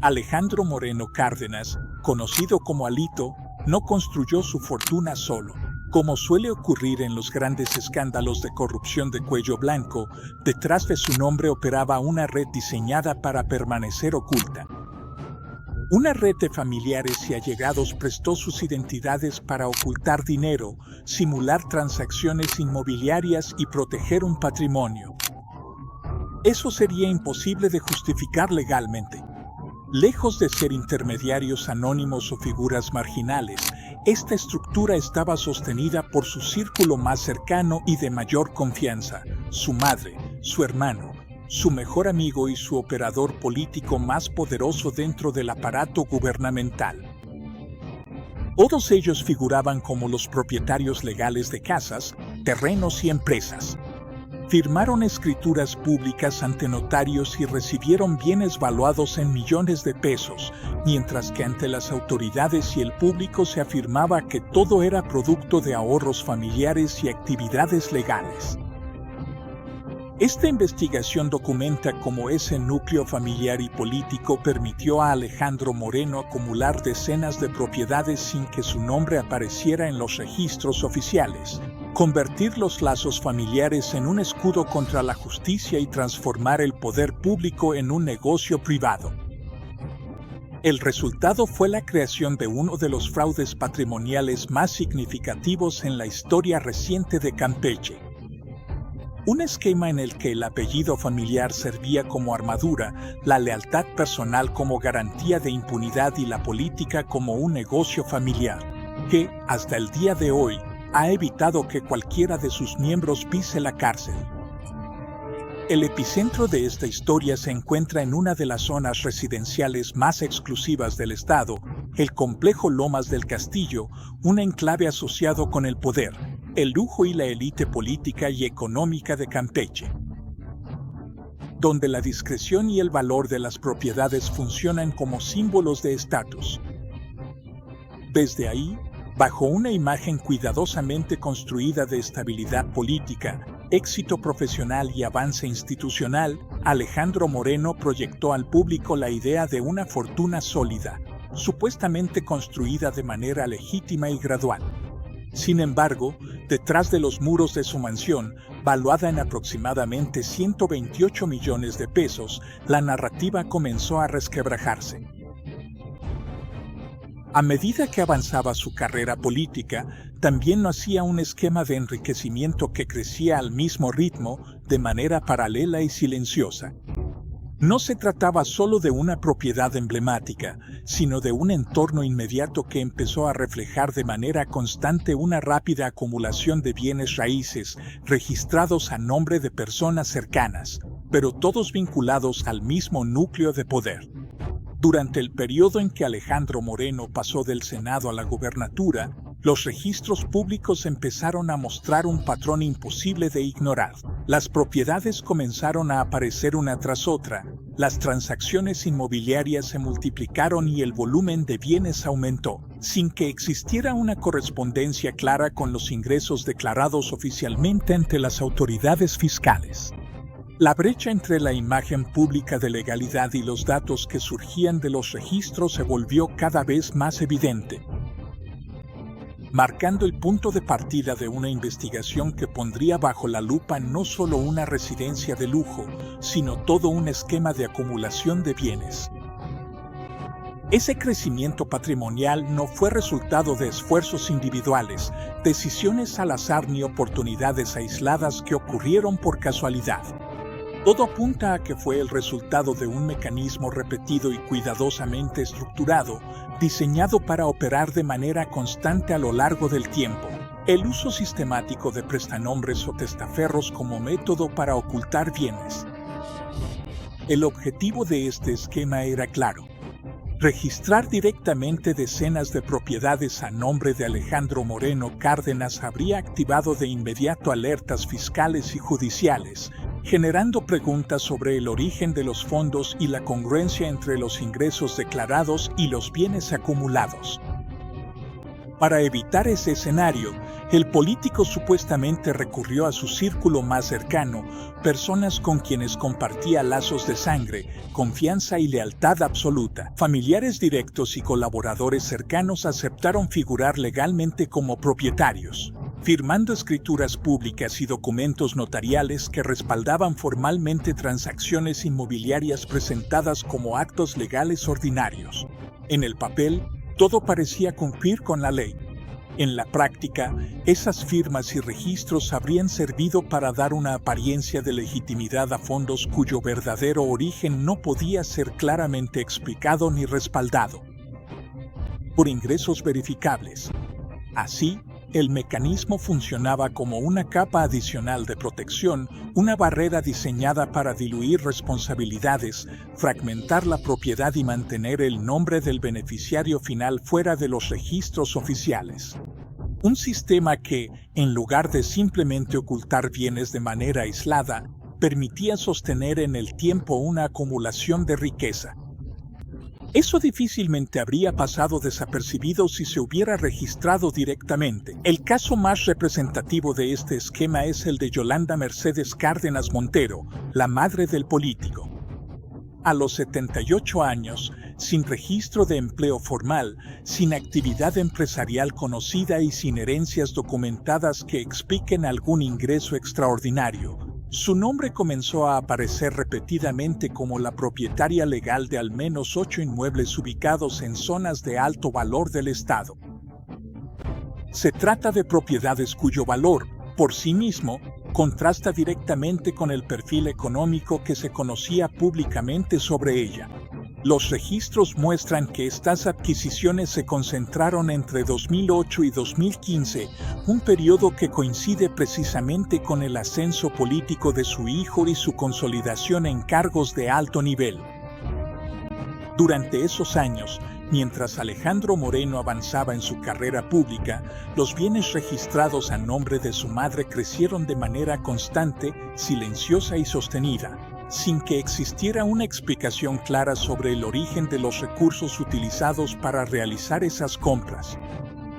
Alejandro Moreno Cárdenas, conocido como Alito, no construyó su fortuna solo. Como suele ocurrir en los grandes escándalos de corrupción de cuello blanco, detrás de su nombre operaba una red diseñada para permanecer oculta. Una red de familiares y allegados prestó sus identidades para ocultar dinero, simular transacciones inmobiliarias y proteger un patrimonio. Eso sería imposible de justificar legalmente. Lejos de ser intermediarios anónimos o figuras marginales, esta estructura estaba sostenida por su círculo más cercano y de mayor confianza, su madre, su hermano, su mejor amigo y su operador político más poderoso dentro del aparato gubernamental. Todos ellos figuraban como los propietarios legales de casas, terrenos y empresas. Firmaron escrituras públicas ante notarios y recibieron bienes valuados en millones de pesos, mientras que ante las autoridades y el público se afirmaba que todo era producto de ahorros familiares y actividades legales. Esta investigación documenta cómo ese núcleo familiar y político permitió a Alejandro Moreno acumular decenas de propiedades sin que su nombre apareciera en los registros oficiales, convertir los lazos familiares en un escudo contra la justicia y transformar el poder público en un negocio privado. El resultado fue la creación de uno de los fraudes patrimoniales más significativos en la historia reciente de Campeche. Un esquema en el que el apellido familiar servía como armadura, la lealtad personal como garantía de impunidad y la política como un negocio familiar, que, hasta el día de hoy, ha evitado que cualquiera de sus miembros pise la cárcel. El epicentro de esta historia se encuentra en una de las zonas residenciales más exclusivas del estado, el complejo Lomas del Castillo, un enclave asociado con el poder, el lujo y la élite política y económica de Campeche, donde la discreción y el valor de las propiedades funcionan como símbolos de estatus. Desde ahí, bajo una imagen cuidadosamente construida de estabilidad política, éxito profesional y avance institucional, Alejandro Moreno proyectó al público la idea de una fortuna sólida, supuestamente construida de manera legítima y gradual. Sin embargo, detrás de los muros de su mansión, valuada en aproximadamente 128 millones de pesos, la narrativa comenzó a resquebrajarse. A medida que avanzaba su carrera política, también nacía un esquema de enriquecimiento que crecía al mismo ritmo, de manera paralela y silenciosa. No se trataba solo de una propiedad emblemática, sino de un entorno inmediato que empezó a reflejar de manera constante una rápida acumulación de bienes raíces registrados a nombre de personas cercanas, pero todos vinculados al mismo núcleo de poder. Durante el periodo en que Alejandro Moreno pasó del Senado a la gubernatura, los registros públicos empezaron a mostrar un patrón imposible de ignorar. Las propiedades comenzaron a aparecer una tras otra, las transacciones inmobiliarias se multiplicaron y el volumen de bienes aumentó, sin que existiera una correspondencia clara con los ingresos declarados oficialmente ante las autoridades fiscales. La brecha entre la imagen pública de legalidad y los datos que surgían de los registros se volvió cada vez más evidente, marcando el punto de partida de una investigación que pondría bajo la lupa no solo una residencia de lujo, sino todo un esquema de acumulación de bienes. Ese crecimiento patrimonial no fue resultado de esfuerzos individuales, decisiones al azar ni oportunidades aisladas que ocurrieron por casualidad. Todo apunta a que fue el resultado de un mecanismo repetido y cuidadosamente estructurado, diseñado para operar de manera constante a lo largo del tiempo. El uso sistemático de prestanombres o testaferros como método para ocultar bienes. El objetivo de este esquema era claro: registrar directamente decenas de propiedades a nombre de Alejandro Moreno Cárdenas habría activado de inmediato alertas fiscales y judiciales, generando preguntas sobre el origen de los fondos y la congruencia entre los ingresos declarados y los bienes acumulados. Para evitar ese escenario, El político supuestamente recurrió a su círculo más cercano, personas con quienes compartía lazos de sangre, confianza y lealtad absoluta. Familiares directos y colaboradores cercanos aceptaron figurar legalmente como propietarios, firmando escrituras públicas y documentos notariales que respaldaban formalmente transacciones inmobiliarias presentadas como actos legales ordinarios. En el papel, todo parecía cumplir con la ley. En la práctica, esas firmas y registros habrían servido para dar una apariencia de legitimidad a fondos cuyo verdadero origen no podía ser claramente explicado ni respaldado por ingresos verificables. Así, el mecanismo funcionaba como una capa adicional de protección, una barrera diseñada para diluir responsabilidades, fragmentar la propiedad y mantener el nombre del beneficiario final fuera de los registros oficiales. Un sistema que, en lugar de simplemente ocultar bienes de manera aislada, permitía sostener en el tiempo una acumulación de riqueza. Eso difícilmente habría pasado desapercibido si se hubiera registrado directamente. El caso más representativo de este esquema es el de Yolanda Mercedes Cárdenas Montero, la madre del político. A los 78 años, sin registro de empleo formal, sin actividad empresarial conocida y sin herencias documentadas que expliquen algún ingreso extraordinario, su nombre comenzó a aparecer repetidamente como la propietaria legal de al menos 8 inmuebles ubicados en zonas de alto valor del estado. Se trata de propiedades cuyo valor, por sí mismo, contrasta directamente con el perfil económico que se conocía públicamente sobre ella. Los registros muestran que estas adquisiciones se concentraron entre 2008 y 2015, un periodo que coincide precisamente con el ascenso político de su hijo y su consolidación en cargos de alto nivel. Durante esos años, mientras Alejandro Moreno avanzaba en su carrera pública, los bienes registrados a nombre de su madre crecieron de manera constante, silenciosa y sostenida, sin que existiera una explicación clara sobre el origen de los recursos utilizados para realizar esas compras.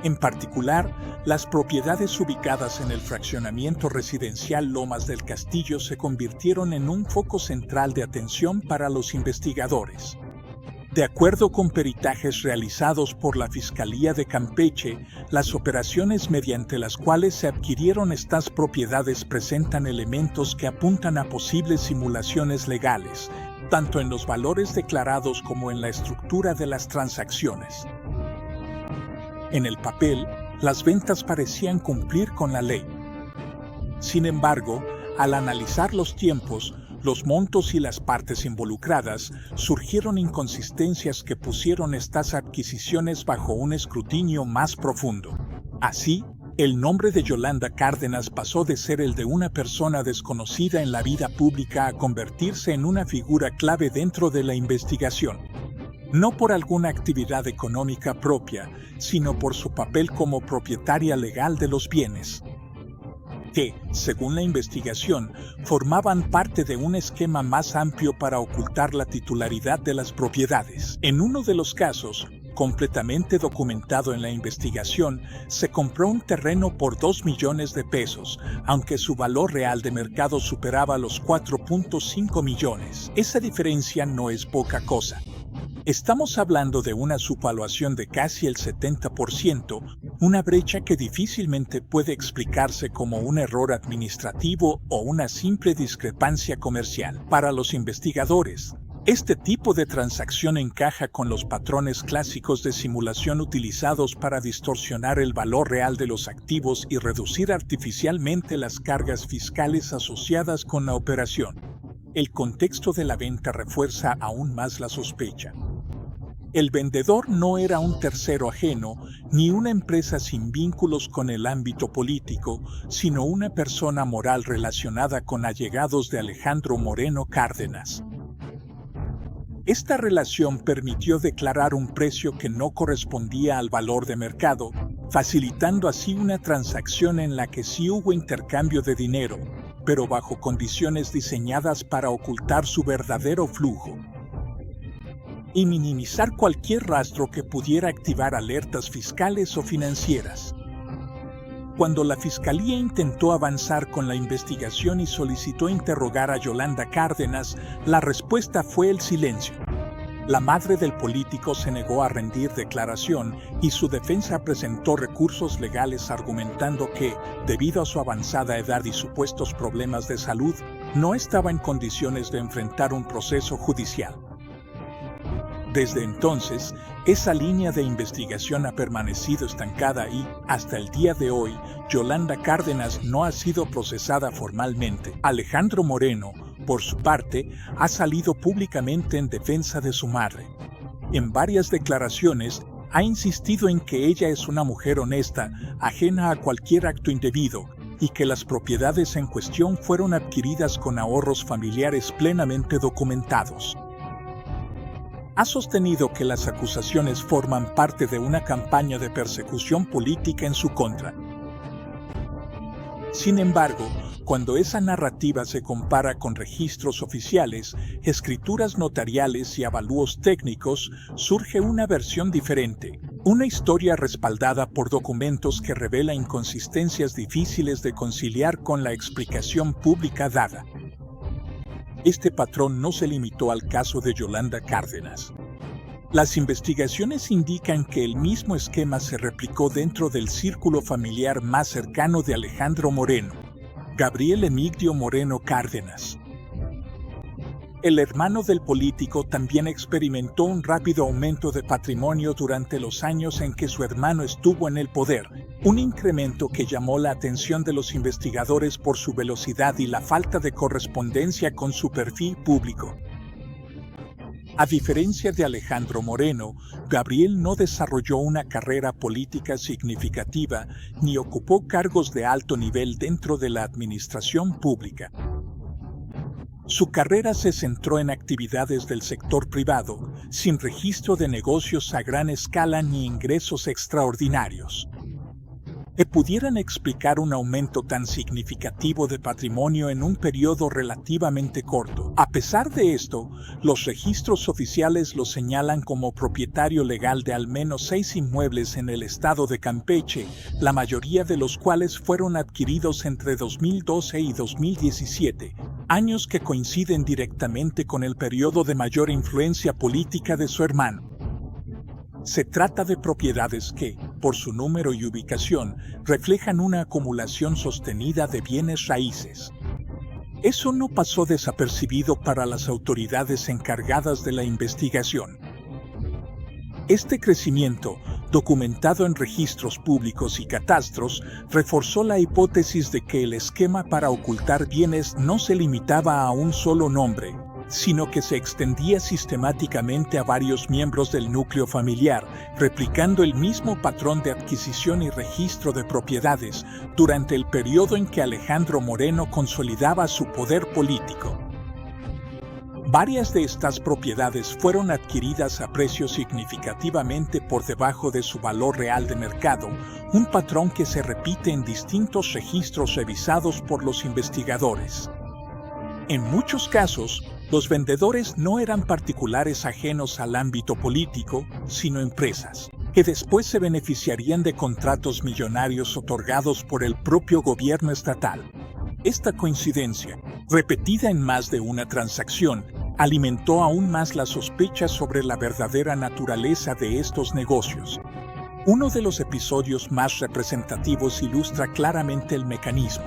En particular, las propiedades ubicadas en el fraccionamiento residencial Lomas del Castillo se convirtieron en un foco central de atención para los investigadores. De acuerdo con peritajes realizados por la Fiscalía de Campeche, las operaciones mediante las cuales se adquirieron estas propiedades presentan elementos que apuntan a posibles simulaciones legales, tanto en los valores declarados como en la estructura de las transacciones. En el papel, las ventas parecían cumplir con la ley. Sin embargo, al analizar los tiempos, los montos y las partes involucradas, surgieron inconsistencias que pusieron estas adquisiciones bajo un escrutinio más profundo. Así, el nombre de Yolanda Cárdenas pasó de ser el de una persona desconocida en la vida pública a convertirse en una figura clave dentro de la investigación. No por alguna actividad económica propia, sino por su papel como propietaria legal de los bienes, que, según la investigación, formaban parte de un esquema más amplio para ocultar la titularidad de las propiedades. En uno de los casos, completamente documentado en la investigación, se compró un terreno por 2 millones de pesos, aunque su valor real de mercado superaba los 4.5 millones. Esa diferencia no es poca cosa. Estamos hablando de una subvaluación de casi el 70%, una brecha que difícilmente puede explicarse como un error administrativo o una simple discrepancia comercial. Para los investigadores, este tipo de transacción encaja con los patrones clásicos de simulación utilizados para distorsionar el valor real de los activos y reducir artificialmente las cargas fiscales asociadas con la operación. El contexto de la venta refuerza aún más la sospecha. El vendedor no era un tercero ajeno, ni una empresa sin vínculos con el ámbito político, sino una persona moral relacionada con allegados de Alejandro Moreno Cárdenas. Esta relación permitió declarar un precio que no correspondía al valor de mercado, facilitando así una transacción en la que sí hubo intercambio de dinero, pero bajo condiciones diseñadas para ocultar su verdadero flujo y minimizar cualquier rastro que pudiera activar alertas fiscales o financieras. Cuando la fiscalía intentó avanzar con la investigación y solicitó interrogar a Yolanda Cárdenas, la respuesta fue el silencio. La madre del político se negó a rendir declaración y su defensa presentó recursos legales argumentando que, debido a su avanzada edad y supuestos problemas de salud, no estaba en condiciones de enfrentar un proceso judicial. Desde entonces, esa línea de investigación ha permanecido estancada y, hasta el día de hoy, Yolanda Cárdenas no ha sido procesada formalmente. Alejandro Moreno, por su parte, ha salido públicamente en defensa de su madre. En varias declaraciones, ha insistido en que ella es una mujer honesta, ajena a cualquier acto indebido, y que las propiedades en cuestión fueron adquiridas con ahorros familiares plenamente documentados. Ha sostenido que las acusaciones forman parte de una campaña de persecución política en su contra. Sin embargo, cuando esa narrativa se compara con registros oficiales, escrituras notariales y avalúos técnicos, surge una versión diferente, una historia respaldada por documentos que revela inconsistencias difíciles de conciliar con la explicación pública dada. Este patrón no se limitó al caso de Yolanda Cárdenas. Las investigaciones indican que el mismo esquema se replicó dentro del círculo familiar más cercano de Alejandro Moreno, Gabriel Emigdio Moreno Cárdenas. El hermano del político también experimentó un rápido aumento de patrimonio durante los años en que su hermano estuvo en el poder, un incremento que llamó la atención de los investigadores por su velocidad y la falta de correspondencia con su perfil público. A diferencia de Alejandro Moreno, Gabriel no desarrolló una carrera política significativa ni ocupó cargos de alto nivel dentro de la administración pública. Su carrera se centró en actividades del sector privado, sin registro de negocios a gran escala ni ingresos extraordinarios. Que pudieran explicar un aumento tan significativo de patrimonio en un periodo relativamente corto. A pesar de esto, los registros oficiales lo señalan como propietario legal de al menos 6 inmuebles en el estado de Campeche, la mayoría de los cuales fueron adquiridos entre 2012 y 2017, años que coinciden directamente con el periodo de mayor influencia política de su hermano. Se trata de propiedades que, por su número y ubicación, reflejan una acumulación sostenida de bienes raíces. Eso no pasó desapercibido para las autoridades encargadas de la investigación. Este crecimiento, documentado en registros públicos y catastros, reforzó la hipótesis de que el esquema para ocultar bienes no se limitaba a un solo nombre, sino que se extendía sistemáticamente a varios miembros del núcleo familiar, replicando el mismo patrón de adquisición y registro de propiedades durante el periodo en que Alejandro Moreno consolidaba su poder político. Varias de estas propiedades fueron adquiridas a precios significativamente por debajo de su valor real de mercado, un patrón que se repite en distintos registros revisados por los investigadores. En muchos casos, los vendedores no eran particulares ajenos al ámbito político, sino empresas, que después se beneficiarían de contratos millonarios otorgados por el propio gobierno estatal. Esta coincidencia, repetida en más de una transacción, alimentó aún más las sospechas sobre la verdadera naturaleza de estos negocios. Uno de los episodios más representativos ilustra claramente el mecanismo.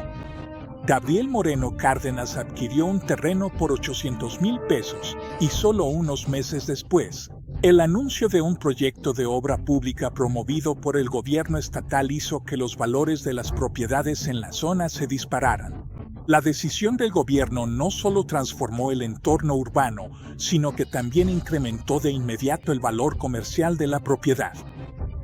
Gabriel Moreno Cárdenas adquirió un terreno por 800,000 pesos y solo unos meses después, el anuncio de un proyecto de obra pública promovido por el gobierno estatal hizo que los valores de las propiedades en la zona se dispararan. La decisión del gobierno no solo transformó el entorno urbano, sino que también incrementó de inmediato el valor comercial de la propiedad.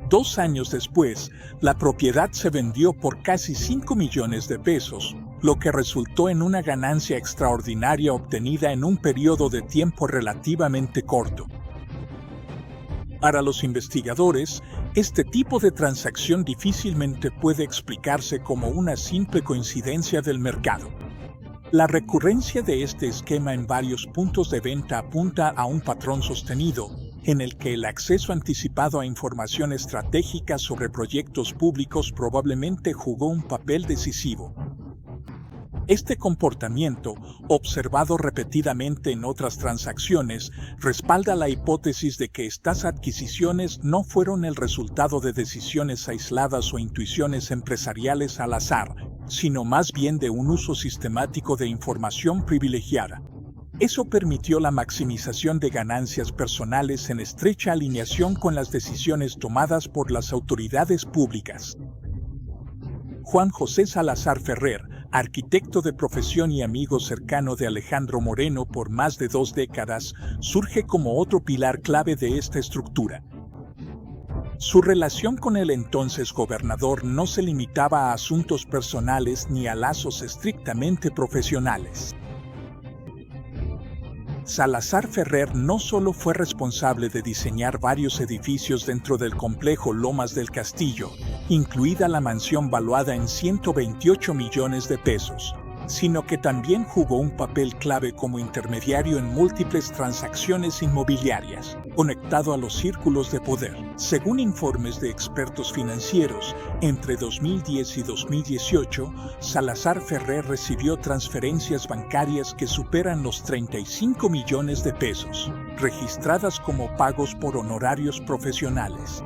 2 años después, la propiedad se vendió por casi 5 millones de pesos, lo que resultó en una ganancia extraordinaria obtenida en un periodo de tiempo relativamente corto. Para los investigadores, este tipo de transacción difícilmente puede explicarse como una simple coincidencia del mercado. La recurrencia de este esquema en varios puntos de venta apunta a un patrón sostenido, en el que el acceso anticipado a información estratégica sobre proyectos públicos probablemente jugó un papel decisivo. Este comportamiento, observado repetidamente en otras transacciones, respalda la hipótesis de que estas adquisiciones no fueron el resultado de decisiones aisladas o intuiciones empresariales al azar, sino más bien de un uso sistemático de información privilegiada. Eso permitió la maximización de ganancias personales en estrecha alineación con las decisiones tomadas por las autoridades públicas. Juan José Salazar Ferrer, arquitecto de profesión y amigo cercano de Alejandro Moreno por más de 2 décadas, surge como otro pilar clave de esta estructura. Su relación con el entonces gobernador no se limitaba a asuntos personales ni a lazos estrictamente profesionales. Salazar Ferrer no solo fue responsable de diseñar varios edificios dentro del complejo Lomas del Castillo, incluida la mansión valuada en 128 millones de pesos, sino que también jugó un papel clave como intermediario en múltiples transacciones inmobiliarias, conectado a los círculos de poder. Según informes de expertos financieros, entre 2010 y 2018, Salazar Ferrer recibió transferencias bancarias que superan los 35 millones de pesos, registradas como pagos por honorarios profesionales.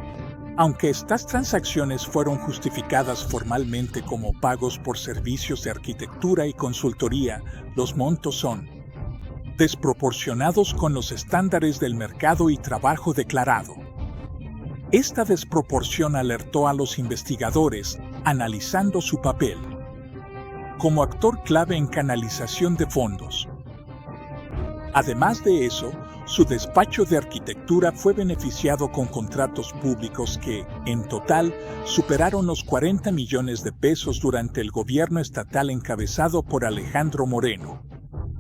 Aunque estas transacciones fueron justificadas formalmente como pagos por servicios de arquitectura y consultoría, los montos son desproporcionados con los estándares del mercado y trabajo declarado. Esta desproporción alertó a los investigadores, analizando su papel como actor clave en canalización de fondos. Además de eso, su despacho de arquitectura fue beneficiado con contratos públicos que, en total, superaron los 40 millones de pesos durante el gobierno estatal encabezado por Alejandro Moreno.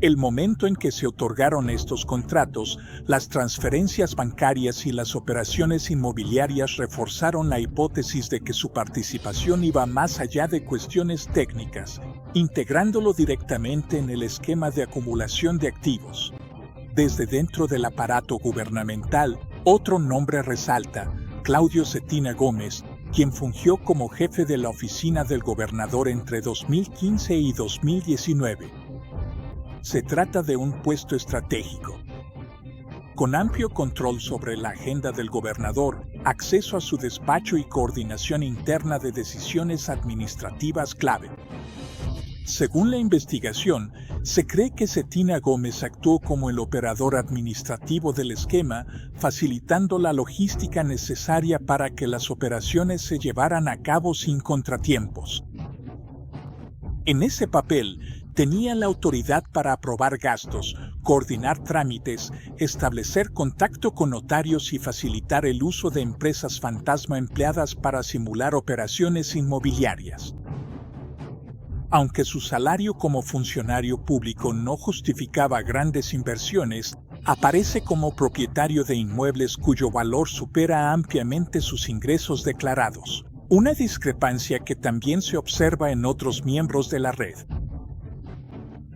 El momento en que se otorgaron estos contratos, las transferencias bancarias y las operaciones inmobiliarias reforzaron la hipótesis de que su participación iba más allá de cuestiones técnicas, integrándolo directamente en el esquema de acumulación de activos. Desde dentro del aparato gubernamental, otro nombre resalta, Claudio Cetina Gómez, quien fungió como jefe de la oficina del gobernador entre 2015 y 2019. Se trata de un puesto estratégico, con amplio control sobre la agenda del gobernador, acceso a su despacho y coordinación interna de decisiones administrativas clave. Según la investigación, se cree que Cetina Gómez actuó como el operador administrativo del esquema, facilitando la logística necesaria para que las operaciones se llevaran a cabo sin contratiempos. En ese papel, tenía la autoridad para aprobar gastos, coordinar trámites, establecer contacto con notarios y facilitar el uso de empresas fantasma empleadas para simular operaciones inmobiliarias. Aunque su salario como funcionario público no justificaba grandes inversiones, aparece como propietario de inmuebles cuyo valor supera ampliamente sus ingresos declarados, una discrepancia que también se observa en otros miembros de la red.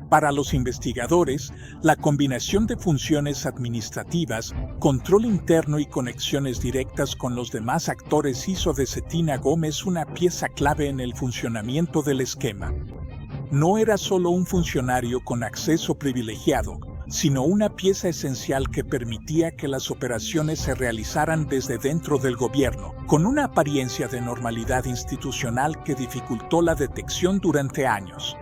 Para los investigadores, la combinación de funciones administrativas, control interno y conexiones directas con los demás actores hizo de Cetina Gómez una pieza clave en el funcionamiento del esquema. No era solo un funcionario con acceso privilegiado, sino una pieza esencial que permitía que las operaciones se realizaran desde dentro del gobierno, con una apariencia de normalidad institucional que dificultó la detección durante años.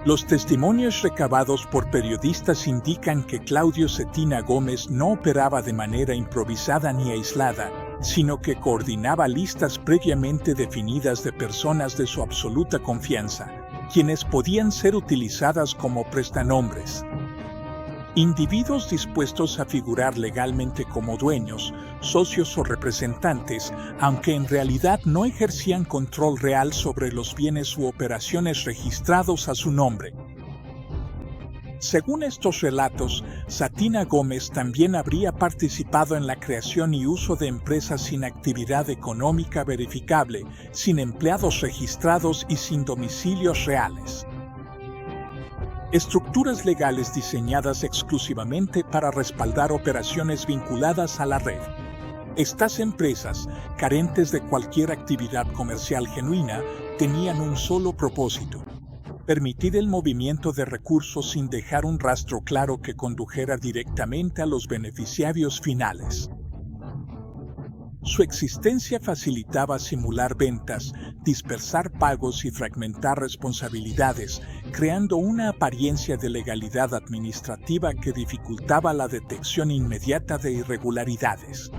Los testimonios recabados por periodistas indican que Claudio Cetina Gómez no operaba de manera improvisada ni aislada, sino que coordinaba listas previamente definidas de personas de su absoluta confianza, quienes podían ser utilizadas como prestanombres. Individuos dispuestos a figurar legalmente como dueños, socios o representantes, aunque en realidad no ejercían control real sobre los bienes u operaciones registrados a su nombre. Según estos relatos, Cetina Gómez también habría participado en la creación y uso de empresas sin actividad económica verificable, sin empleados registrados y sin domicilios reales. Estructuras legales diseñadas exclusivamente para respaldar operaciones vinculadas a la red. Estas empresas, carentes de cualquier actividad comercial genuina, tenían un solo propósito: permitir el movimiento de recursos sin dejar un rastro claro que condujera directamente a los beneficiarios finales. Su existencia facilitaba simular ventas, dispersar pagos y fragmentar responsabilidades, creando una apariencia de legalidad administrativa que dificultaba la detección inmediata de irregularidades.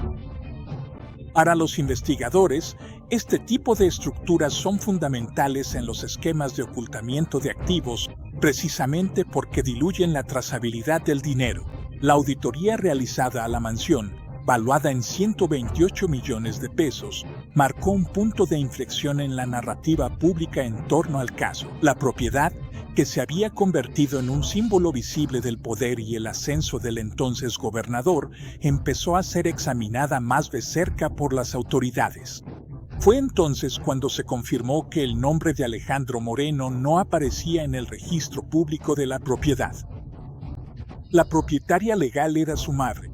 Para los investigadores, este tipo de estructuras son fundamentales en los esquemas de ocultamiento de activos, precisamente porque diluyen la trazabilidad del dinero. La auditoría realizada a la mansión, valuada en 128 millones de pesos, marcó un punto de inflexión en la narrativa pública en torno al caso. La propiedad, que se había convertido en un símbolo visible del poder y el ascenso del entonces gobernador, empezó a ser examinada más de cerca por las autoridades. Fue entonces cuando se confirmó que el nombre de Alejandro Moreno no aparecía en el registro público de la propiedad. La propietaria legal era su madre.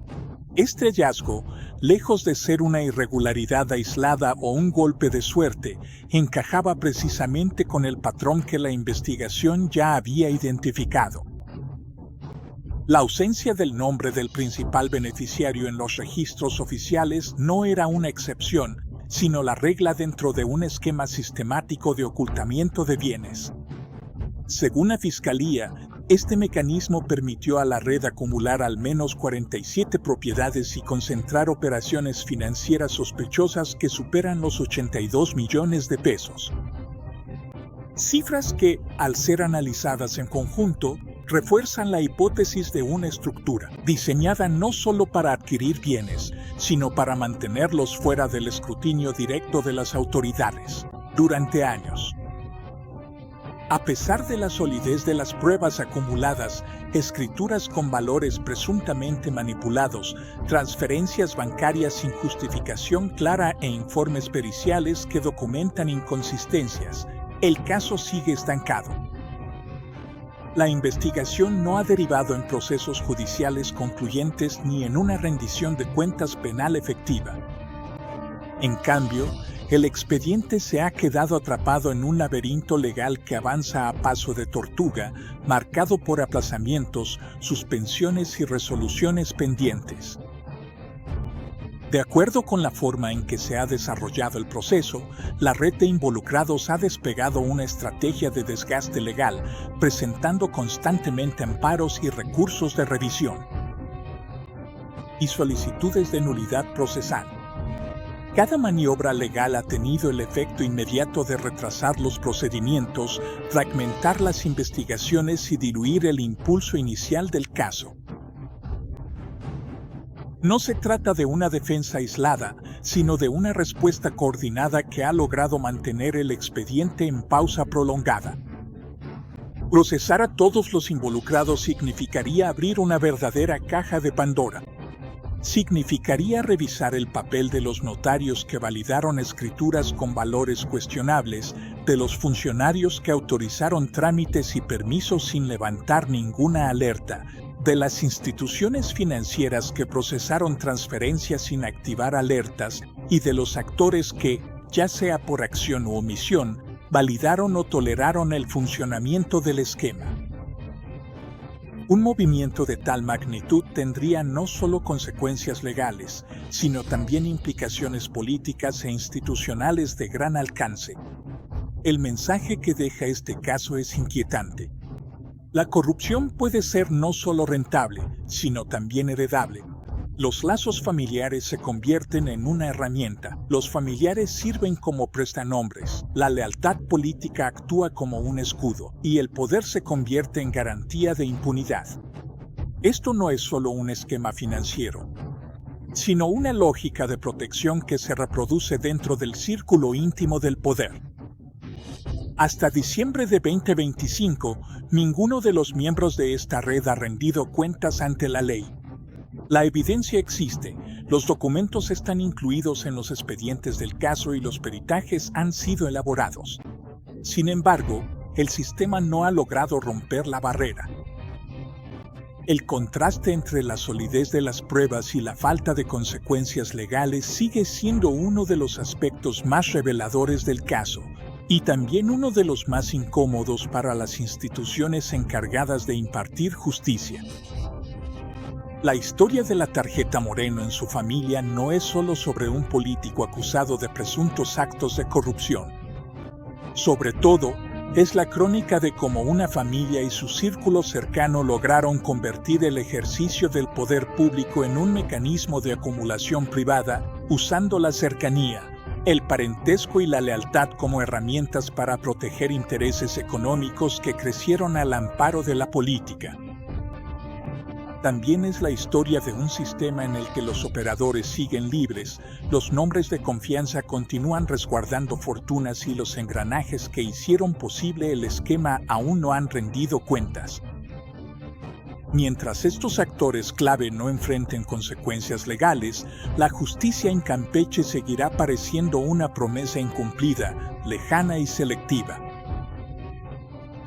Este hallazgo, lejos de ser una irregularidad aislada o un golpe de suerte, encajaba precisamente con el patrón que la investigación ya había identificado. La ausencia del nombre del principal beneficiario en los registros oficiales no era una excepción, sino la regla dentro de un esquema sistemático de ocultamiento de bienes. Según la Fiscalía, este mecanismo permitió a la red acumular al menos 47 propiedades y concentrar operaciones financieras sospechosas que superan los 82 millones de pesos. Cifras que, al ser analizadas en conjunto, refuerzan la hipótesis de una estructura diseñada no solo para adquirir bienes, sino para mantenerlos fuera del escrutinio directo de las autoridades durante años. A pesar de la solidez de las pruebas acumuladas, escrituras con valores presuntamente manipulados, transferencias bancarias sin justificación clara e informes periciales que documentan inconsistencias, el caso sigue estancado. La investigación no ha derivado en procesos judiciales concluyentes ni en una rendición de cuentas penal efectiva. En cambio, el expediente se ha quedado atrapado en un laberinto legal que avanza a paso de tortuga, marcado por aplazamientos, suspensiones y resoluciones pendientes. De acuerdo con la forma en que se ha desarrollado el proceso, la red de involucrados ha despegado una estrategia de desgaste legal, presentando constantemente amparos y recursos de revisión y solicitudes de nulidad procesal. Cada maniobra legal ha tenido el efecto inmediato de retrasar los procedimientos, fragmentar las investigaciones y diluir el impulso inicial del caso. No se trata de una defensa aislada, sino de una respuesta coordinada que ha logrado mantener el expediente en pausa prolongada. Procesar a todos los involucrados significaría abrir una verdadera caja de Pandora. Significaría revisar el papel de los notarios que validaron escrituras con valores cuestionables, de los funcionarios que autorizaron trámites y permisos sin levantar ninguna alerta, de las instituciones financieras que procesaron transferencias sin activar alertas y de los actores que, ya sea por acción u omisión, validaron o toleraron el funcionamiento del esquema. Un movimiento de tal magnitud tendría no solo consecuencias legales, sino también implicaciones políticas e institucionales de gran alcance. El mensaje que deja este caso es inquietante. La corrupción puede ser no solo rentable, sino también heredable. Los lazos familiares se convierten en una herramienta. Los familiares sirven como prestanombres. La lealtad política actúa como un escudo, y el poder se convierte en garantía de impunidad. Esto no es solo un esquema financiero, sino una lógica de protección que se reproduce dentro del círculo íntimo del poder. Hasta diciembre de 2025, ninguno de los miembros de esta red ha rendido cuentas ante la ley. La evidencia existe, los documentos están incluidos en los expedientes del caso y los peritajes han sido elaborados. Sin embargo, el sistema no ha logrado romper la barrera. El contraste entre la solidez de las pruebas y la falta de consecuencias legales sigue siendo uno de los aspectos más reveladores del caso, y también uno de los más incómodos para las instituciones encargadas de impartir justicia. La historia de la tarjeta Moreno en su familia no es solo sobre un político acusado de presuntos actos de corrupción. Sobre todo, es la crónica de cómo una familia y su círculo cercano lograron convertir el ejercicio del poder público en un mecanismo de acumulación privada, usando la cercanía, el parentesco y la lealtad como herramientas para proteger intereses económicos que crecieron al amparo de la política. También es la historia de un sistema en el que los operadores siguen libres, los nombres de confianza continúan resguardando fortunas y los engranajes que hicieron posible el esquema aún no han rendido cuentas. Mientras estos actores clave no enfrenten consecuencias legales, la justicia en Campeche seguirá pareciendo una promesa incumplida, lejana y selectiva.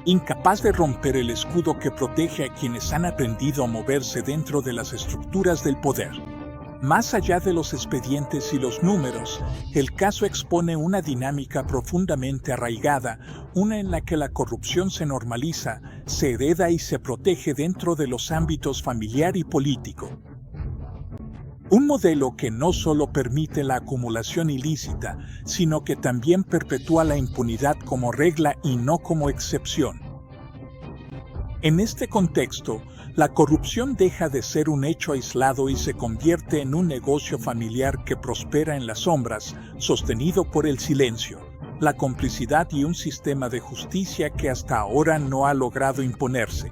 Incapaz de romper el escudo que protege a quienes han aprendido a moverse dentro de las estructuras del poder. Más allá de los expedientes y los números, el caso expone una dinámica profundamente arraigada, una en la que la corrupción se normaliza, se hereda y se protege dentro de los ámbitos familiar y político. Un modelo que no solo permite la acumulación ilícita, sino que también perpetúa la impunidad como regla y no como excepción. En este contexto, la corrupción deja de ser un hecho aislado y se convierte en un negocio familiar que prospera en las sombras, sostenido por el silencio, la complicidad y un sistema de justicia que hasta ahora no ha logrado imponerse.